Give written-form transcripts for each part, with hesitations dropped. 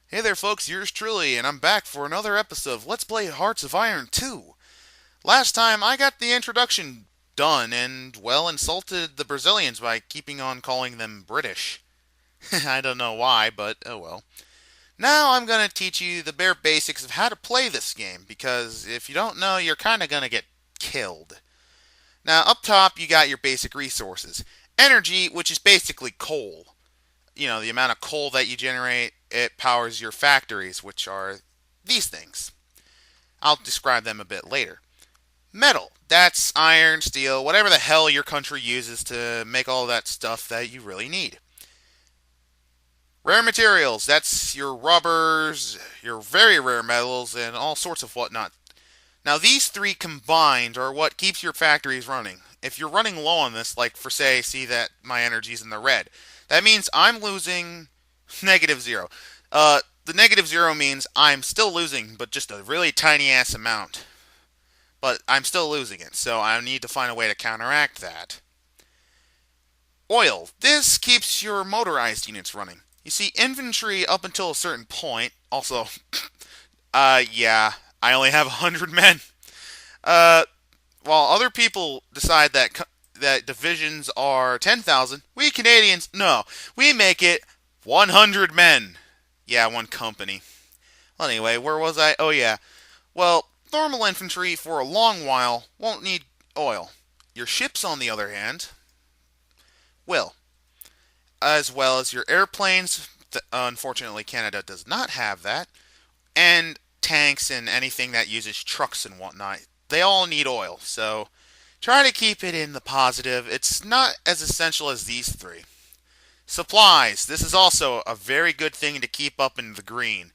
Hey there, folks, yours truly, and I'm back for another episode of Let's Play Hearts of Iron 2. Last time I got the introduction done and, well, insulted the Brazilians by keeping on calling them British. I don't know why, but oh well. Now I'm going to teach you the bare basics of how to play this game, because if you don't know, you're kind of going to get killed. Now, up top, you got your basic resources. Energy, which is basically coal. The amount of coal that you generate, it powers your factories, which are these things. I'll describe them a bit later. Metal, that's iron, steel, whatever the hell your country uses to make all that stuff that you really need. Rare materials, that's your rubbers, your very rare metals, and all sorts of whatnot. Now, these three combined are what keeps your factories running. If you're running low on this, like for say, see that my energy's in the red, that means I'm losing negative zero. The negative zero means I'm still losing, but just a really tiny ass amount. But I'm still losing it, so I need to find a way to counteract that. Oil. This keeps your motorized units running. You see, infantry up until a certain point. Also, yeah, I only have 100 men. Uh, while other people decide that divisions are 10,000, we Canadians, no, we make it 100 men. Yeah, one company. Well, anyway, where was I? Oh, yeah. Well, normal infantry for a long while won't need oil. Your ships, on the other hand, will, as well as your airplanes. Unfortunately, Canada does not have that, and tanks and anything that uses trucks and whatnot. They all need oil, so try to keep it in the positive. It's not as essential as these three. Supplies. This is also a very good thing to keep up in the green.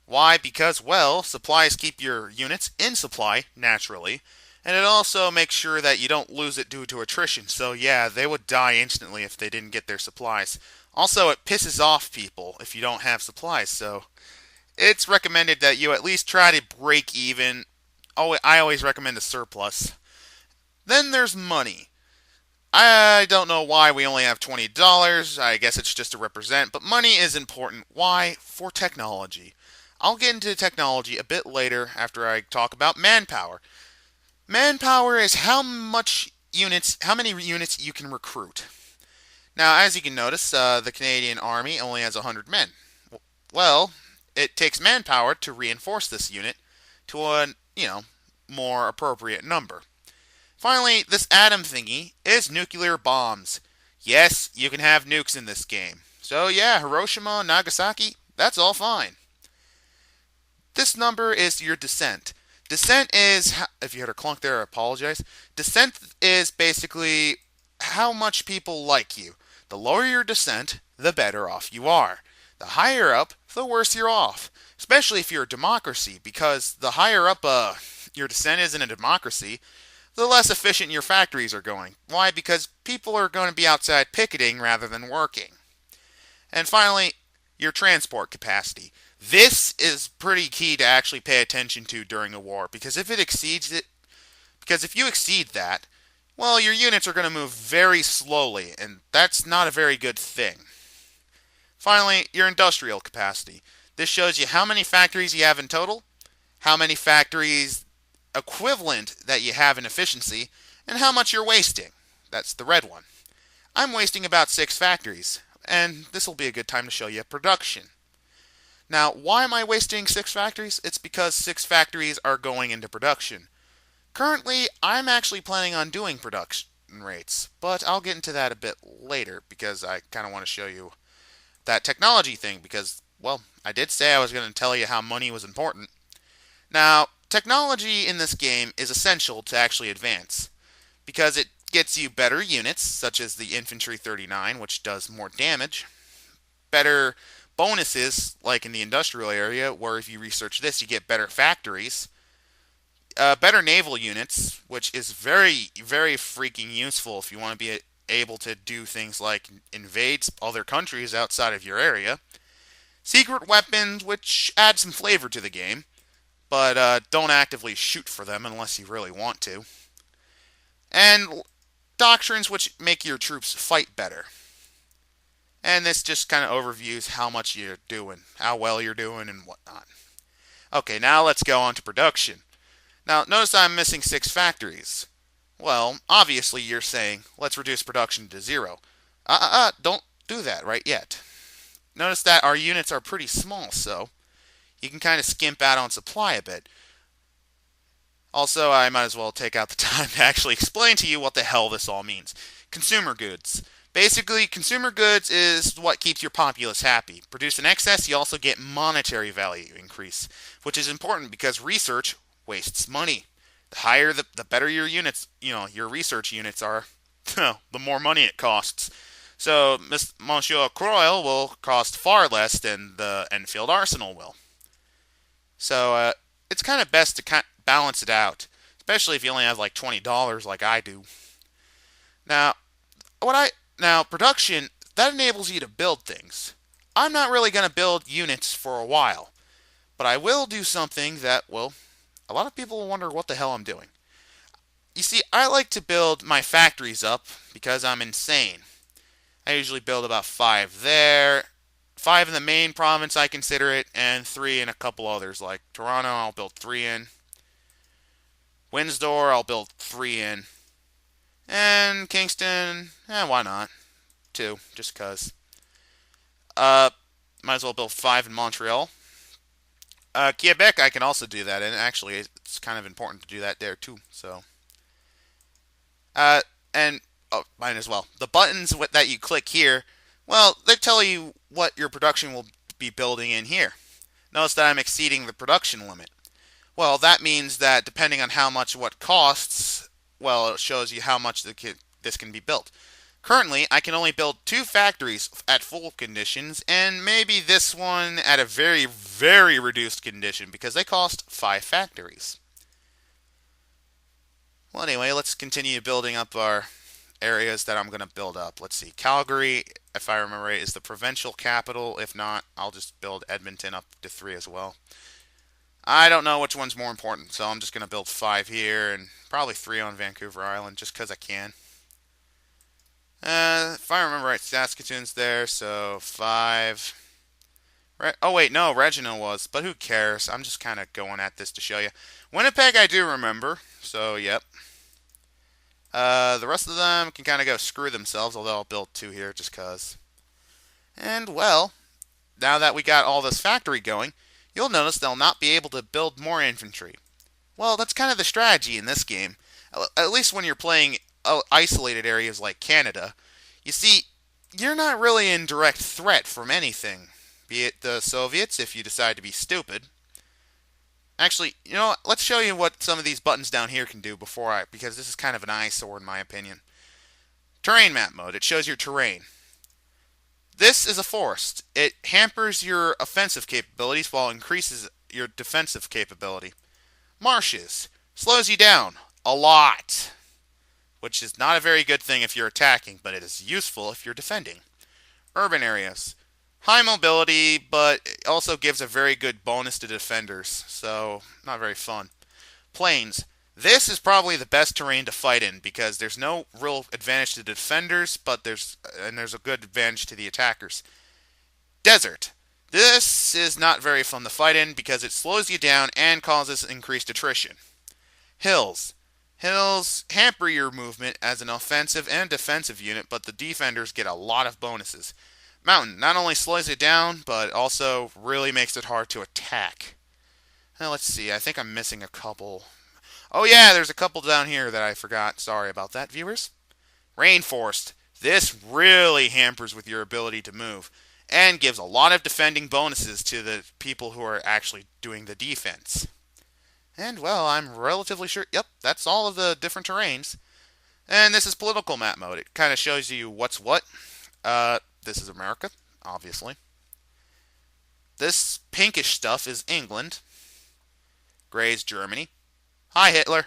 Why? Because, well, supplies keep your units in supply, naturally, and it also makes sure that you don't lose it due to attrition. So, yeah, they would die instantly if they didn't get their supplies. Also, it pisses off people if you don't have supplies, so it's recommended that you at least try to break even. Oh, I always recommend a surplus. Then there's money. I don't know why we only have $20. I guess it's just to represent, but money is important. Why? For technology. I'll get into technology a bit later after I talk about manpower. Manpower is how many units you can recruit. Now, as you can notice, the Canadian Army only has 100 men. Well, it takes manpower to reinforce this unit to a, more appropriate number. Finally, this atom thingy is nuclear bombs. Yes, you can have nukes in this game. So yeah, Hiroshima, Nagasaki, that's all fine. This number is your descent. Descent is, if you had a clunk there, I apologize. Descent is basically how much people like you. The lower your descent, the better off you are. The higher up, the worse you're off. Especially if you're a democracy, because the higher up your descent is in a democracy, the less efficient your factories are going. Why? Because people are going to be outside picketing rather than working. And finally, your transport capacity. This is pretty key to actually pay attention to during a war, because if you exceed that, well, your units are going to move very slowly, and that's not a very good thing. Finally, your industrial capacity. This shows you how many factories you have in total, how many factories equivalent that you have in efficiency, and how much you're wasting. That's the red one. I'm wasting about 6 factories, and this will be a good time to show you production. Now, why am I wasting 6 factories? It's because 6 factories are going into production. Currently, I'm actually planning on doing production rates, but I'll get into that a bit later because I kind of want to show you that technology thing because, well, I did say I was going to tell you how money was important. Now, technology in this game is essential to actually advance because it gets you better units, such as the Infantry 39, which does more damage, better bonuses, like in the industrial area, where if you research this, you get better factories, better naval units, which is very, very freaking useful if you want to be able to do things like invade other countries outside of your area, secret weapons, which add some flavor to the game, but don't actively shoot for them unless you really want to, and doctrines which make your troops fight better. And this just kind of overviews how much you're doing, how well you're doing, and whatnot. Okay, now let's go on to production. Now, notice I'm missing 6 factories. Well, obviously you're saying, let's reduce production to 0. Don't do that right yet. Notice that our units are pretty small, so you can kind of skimp out on supply a bit. Also, I might as well take out the time to actually explain to you what the hell this all means. Consumer goods. Basically, consumer goods is what keeps your populace happy. Produce in excess, you also get monetary value increase, which is important because research wastes money. The higher, the better your units, your research units are, the more money it costs. So, Monsieur Croyle will cost far less than the Enfield Arsenal will. So, it's kind of best to balance it out, especially if you only have like $20 like I do. Now, production that enables you to build things. I'm not really going to build units for a while, but I will do something that, well, a lot of people will wonder what the hell I'm doing. You see, I like to build my factories up because I'm insane. I usually build about 5 there, 5 in the main province I consider it, and 3 in a couple others, like Toronto I'll build 3 in, Windsor I'll build 3 in, and Kingston, why not? 2, just cause. Uh, Might as well build 5 in Montreal. Quebec I can also do that, and actually it's kind of important to do that there too, so. And mine as well. The buttons that you click here, well, they tell you what your production will be building in here. Notice that I'm exceeding the production limit. Well, that means that depending on how much what costs, well, it shows you how much this can be built. Currently, I can only build 2 factories at full conditions, and maybe this one at a very, very reduced condition because they cost 5 factories. Well, anyway, let's continue building up our areas that I'm going to build up. Let's see. Calgary, if I remember right, is the provincial capital. If not, I'll just build Edmonton up to 3 as well. I don't know which one's more important, so I'm just going to build 5 here and probably 3 on Vancouver Island just because I can. If I remember right, Saskatoon's there, so 5. Oh, wait, no, Regina was, but who cares? I'm just kind of going at this to show you. Winnipeg I do remember, so yep. The rest of them can kind of go screw themselves, although I'll build 2 here just cause. And, well, now that we got all this factory going, you'll notice they'll not be able to build more infantry. Well, that's kind of the strategy in this game, at least when you're playing isolated areas like Canada. You see, you're not really in direct threat from anything, be it the Soviets if you decide to be stupid. Actually, let's show you what some of these buttons down here can do because this is kind of an eyesore in my opinion. Terrain map mode, it shows your terrain. This is a forest. It hampers your offensive capabilities while increases your defensive capability. Marshes, slows you down a lot, which is not a very good thing if you're attacking, but it is useful if you're defending. Urban areas, high mobility, but it also gives a very good bonus to defenders, so not very fun. Plains. This is probably the best terrain to fight in because there's no real advantage to defenders, but there's a good advantage to the attackers. Desert. This is not very fun to fight in because it slows you down and causes increased attrition. Hills. Hills hamper your movement as an offensive and defensive unit, but the defenders get a lot of bonuses. Mountain not only slows it down, but also really makes it hard to attack. Now let's see, I think I'm missing a couple. Oh yeah, there's a couple down here that I forgot. Sorry about that, viewers. Rainforest. This really hampers with your ability to move, and gives a lot of defending bonuses to the people who are actually doing the defense. And, well, I'm relatively sure, yep, that's all of the different terrains. And this is political map mode. It kind of shows you what's what. This is America, obviously. This pinkish stuff is England. Gray is Germany. Hi, Hitler.